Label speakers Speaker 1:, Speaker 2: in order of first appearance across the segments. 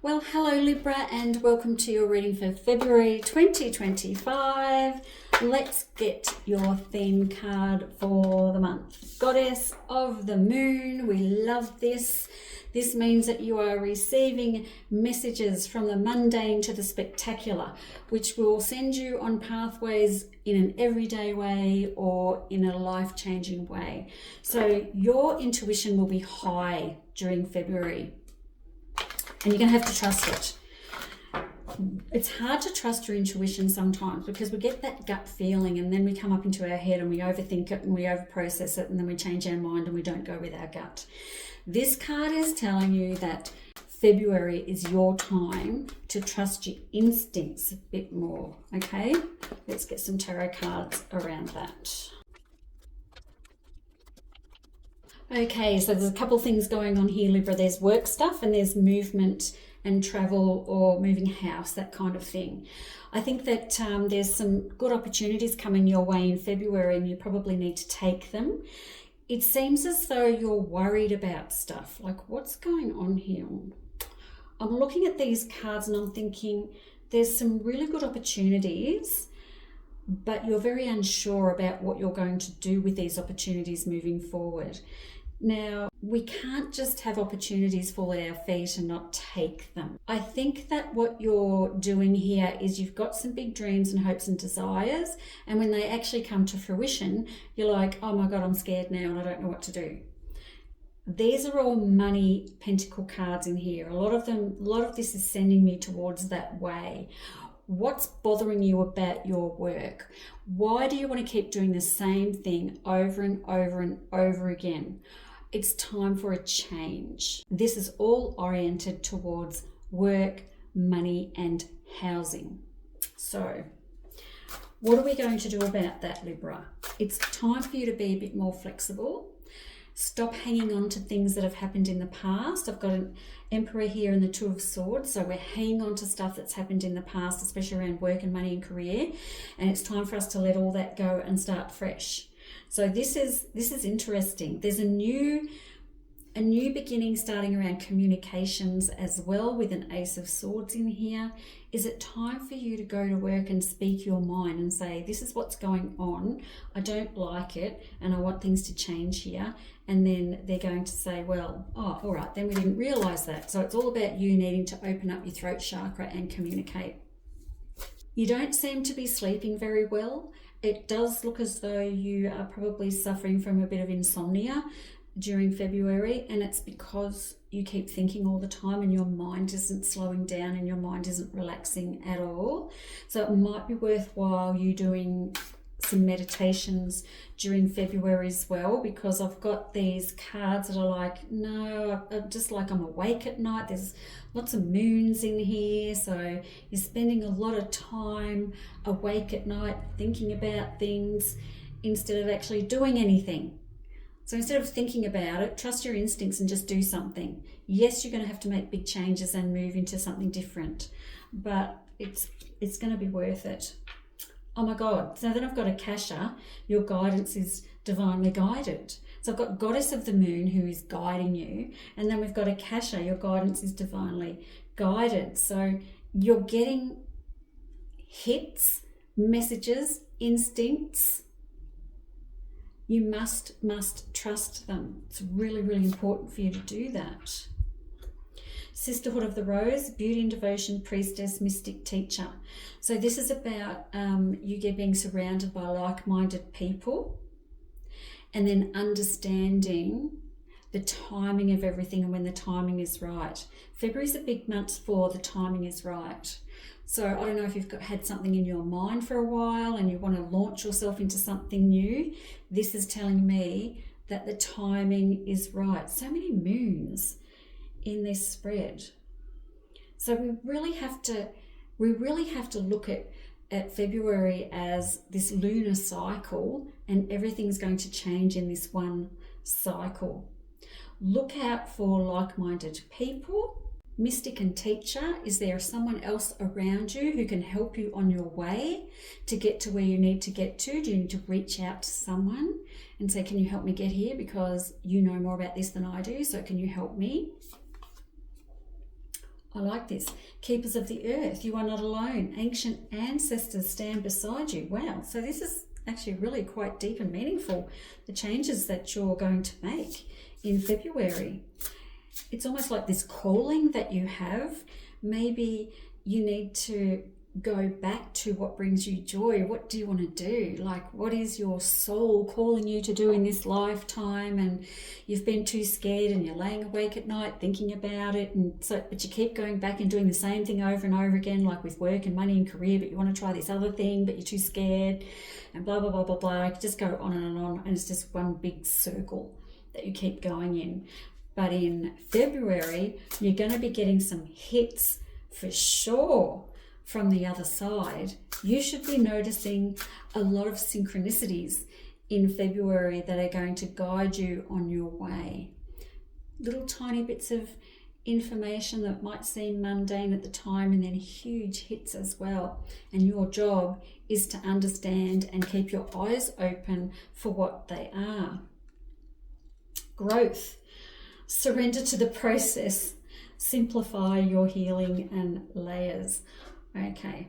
Speaker 1: Well, hello Libra, and welcome to your reading for February 2025. Let's get your theme card for the month. Goddess of the Moon. We love this. This means that you are receiving messages from the mundane to the spectacular, which will send you on pathways in an everyday way or in a life-changing way. So your intuition will be high during February, and you're going to have to trust it. It's hard to trust your intuition sometimes because we get that gut feeling and then we come up into our head and we overthink it and we overprocess it and then we change our mind and we don't go with our gut. This card is telling you that February is your time to trust your instincts a bit more, okay? Let's get some tarot cards around that. Okay, so there's a couple things going on here, Libra. There's work stuff and there's movement and travel or moving house, that kind of thing. I think that there's some good opportunities coming your way in February and you probably need to take them. It seems as though you're worried about stuff. Like, what's going on here? I'm looking at these cards and I'm thinking there's some really good opportunities, but you're very unsure about what you're going to do with these opportunities moving forward. Now, we can't just have opportunities fall at our feet and not take them. I think that what you're doing here is you've got some big dreams and hopes and desires, and when they actually come to fruition, you're like, oh my God, I'm scared now and I don't know what to do. These are all money pentacle cards in here. A lot of this is sending me towards that way. What's bothering you about your work? Why do you want to keep doing the same thing over and over and over again? It's time for a change. This is all oriented towards work, money, and housing. So, what are we going to do about that, Libra? It's time for you to be a bit more flexible. Stop hanging on to things that have happened in the past. I've got an Emperor here and the Two of Swords. So we're hanging on to stuff that's happened in the past, especially around work and money and career. And it's time for us to let all that go and start fresh. So this is interesting. There's a new beginning starting around communications as well, with an Ace of Swords in here. Is it time for you to go to work and speak your mind and say, this is what's going on, I don't like it, and I want things to change here? And then they're going to say, well, oh, all right, then we didn't realize that. So it's all about you needing to open up your throat chakra and communicate. You don't seem to be sleeping very well. It does look as though you are probably suffering from a bit of insomnia during February, and it's because you keep thinking all the time and your mind isn't slowing down and your mind isn't relaxing at all. So it might be worthwhile you doing some meditations during February as well, because I've got these cards that are like, no, I'm just like I'm awake at night. There's lots of moons in here, so you're spending a lot of time awake at night thinking about things instead of actually doing anything. So instead of thinking about it, trust your instincts and just do something. Yes, you're going to have to make big changes and move into something different, but it's going to be worth it. Oh my God. So then I've got Akasha. Your guidance is divinely guided. So I've got Goddess of the Moon who is guiding you. And then we've got Akasha. Your guidance is divinely guided. So you're getting hits, messages, instincts. You must trust them. It's really, really important for you to do that. Sisterhood of the Rose, beauty and devotion, priestess, mystic, teacher. So this is about you being surrounded by like-minded people and then understanding the timing of everything and when the timing is right. February is a big month for the timing is right. So I don't know if you've had something in your mind for a while and you want to launch yourself into something new. This is telling me that the timing is right. So many moons in this spread. So we really have to look at February as this lunar cycle, and everything's going to change in this one cycle. Look out for like-minded people. Mystic and teacher, is there someone else around you who can help you on your way to get to where you need to get to? Do you need to reach out to someone and say, can you help me get here because you know more about this than I do, so can you help me? I like this. Keepers of the earth, you are not alone. Ancient ancestors stand beside you. Wow. So this is actually really quite deep and meaningful, the changes that you're going to make in February. It's almost like this calling that you have. Maybe you need to go back to what brings you joy. What do you want to do? Like, what is your soul calling you to do in this lifetime? And you've been too scared and you're laying awake at night thinking about it, and so but you keep going back and doing the same thing over and over again, like with work and money and career, but you want to try this other thing, but you're too scared, and blah blah blah blah blah. Just go on and on, and it's just one big circle that you keep going in. But in February, you're going to be getting some hits for sure from the other side. You should be noticing a lot of synchronicities in February that are going to guide you on your way. Little tiny bits of information that might seem mundane at the time, and then huge hits as well. And your job is to understand and keep your eyes open for what they are. Growth. Surrender to the process. Simplify your healing and layers. Okay,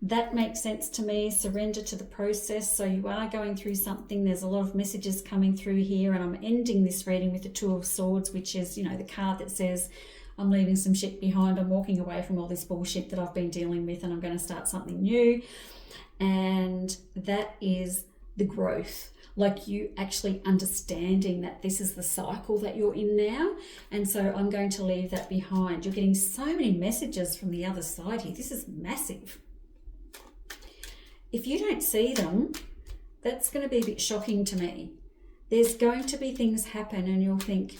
Speaker 1: that makes sense to me. Surrender to the process. So you are going through something. There's a lot of messages coming through here, and I'm ending this reading with the Two of Swords, which is, you know, the card that says, I'm leaving some shit behind. I'm walking away from all this bullshit that I've been dealing with, and I'm going to start something new. And that is the growth. Like you actually understanding that this is the cycle that you're in now. And so I'm going to leave that behind. You're getting so many messages from the other side here. This is massive. If you don't see them, that's going to be a bit shocking to me. There's going to be things happen and you'll think,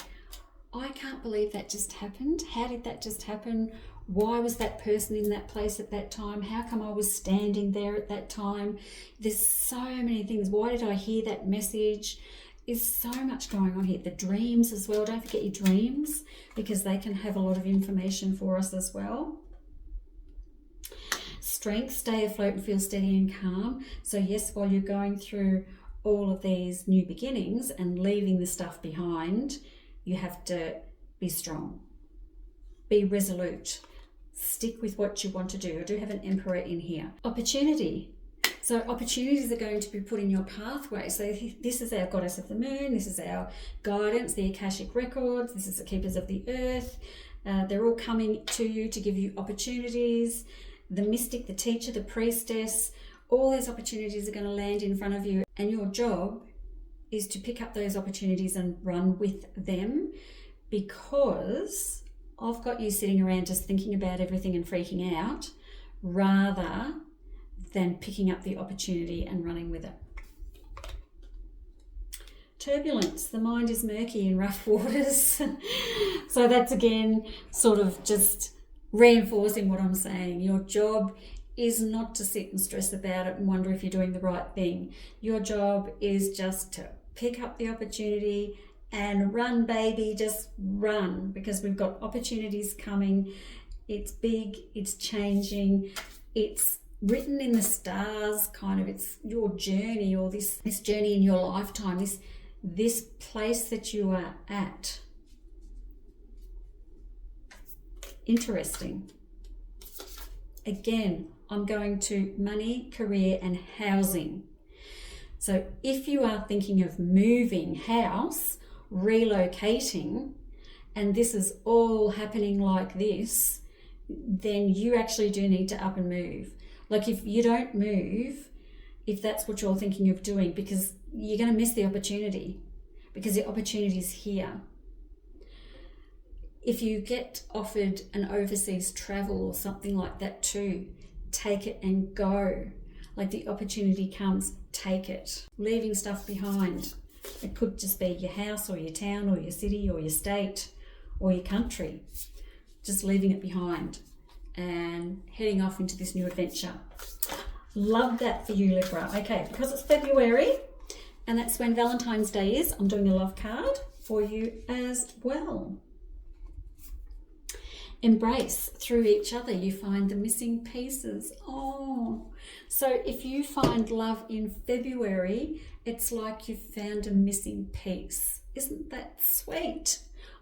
Speaker 1: I can't believe that just happened. How did that just happen? Why was that person in that place at that time? How come I was standing there at that time? There's so many things. Why did I hear that message? There's so much going on here. The dreams as well. Don't forget your dreams, because they can have a lot of information for us as well. Strength, stay afloat and feel steady and calm. So yes, while you're going through all of these new beginnings and leaving the stuff behind, you have to be strong. Be resolute. Stick with what you want to do. I do have an Emperor in here. Opportunity. So opportunities are going to be put in your pathway. So this is our Goddess of the Moon. This is our guidance, the Akashic Records. This is the Keepers of the Earth. They're all coming to you to give you opportunities. The Mystic, the Teacher, the Priestess. All these opportunities are going to land in front of you. And your job is to pick up those opportunities and run with them, because I've got you sitting around just thinking about everything and freaking out, rather than picking up the opportunity and running with it. Turbulence. The mind is murky in rough waters. So that's again sort of just reinforcing what I'm saying. Your job is not to sit and stress about it and wonder if you're doing the right thing. Your job is just to pick up the opportunity and run, baby, just run, because we've got opportunities coming. It's big, it's changing, it's written in the stars, kind of. It's your journey, or this journey in your lifetime, this place that you are at. Interesting. Again, I'm going to money, career and housing. So if you are thinking of moving house, relocating, and this is all happening like this, then you actually do need to up and move. Like if you don't move, if that's what you're thinking of doing, because you're going to miss the opportunity, because the opportunity is here. If you get offered an overseas travel or something like that too, take it and go. Like the opportunity comes, take it. Leaving stuff behind. It could just be your house or your town or your city or your state or your country. Just leaving it behind and heading off into this new adventure. Love that for you, Libra. Okay, because it's February and that's when Valentine's Day is, I'm doing a love card for you as well. Embrace. Through each other you find the missing pieces. Oh, so if you find love in February, it's like you've found a missing piece. Isn't that sweet?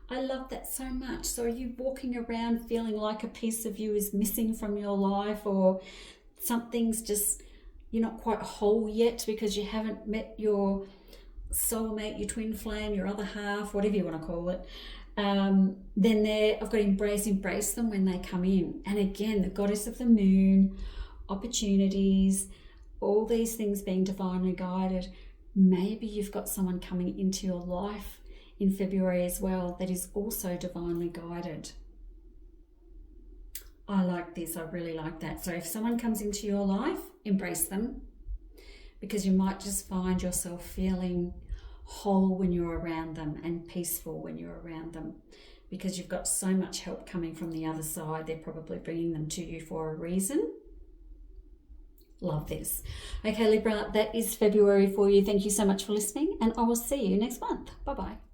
Speaker 1: I love that so much. So are you walking around feeling like a piece of you is missing from your life, or something's just, you're not quite whole yet because you haven't met your soulmate, your twin flame, your other half, whatever you want to call it, then I've got to embrace them when they come in. And again, the goddess of the moon, opportunities, all these things being divinely guided. Maybe you've got someone coming into your life in February as well that is also divinely guided. I like this. I really like that. So if someone comes into your life, embrace them, because you might just find yourself feeling whole when you're around them and peaceful when you're around them, because you've got so much help coming from the other side. They're probably bringing them to you for a reason. Love this. Okay, Libra, that is February for you. Thank you so much for listening, and I will see you next month. Bye-bye.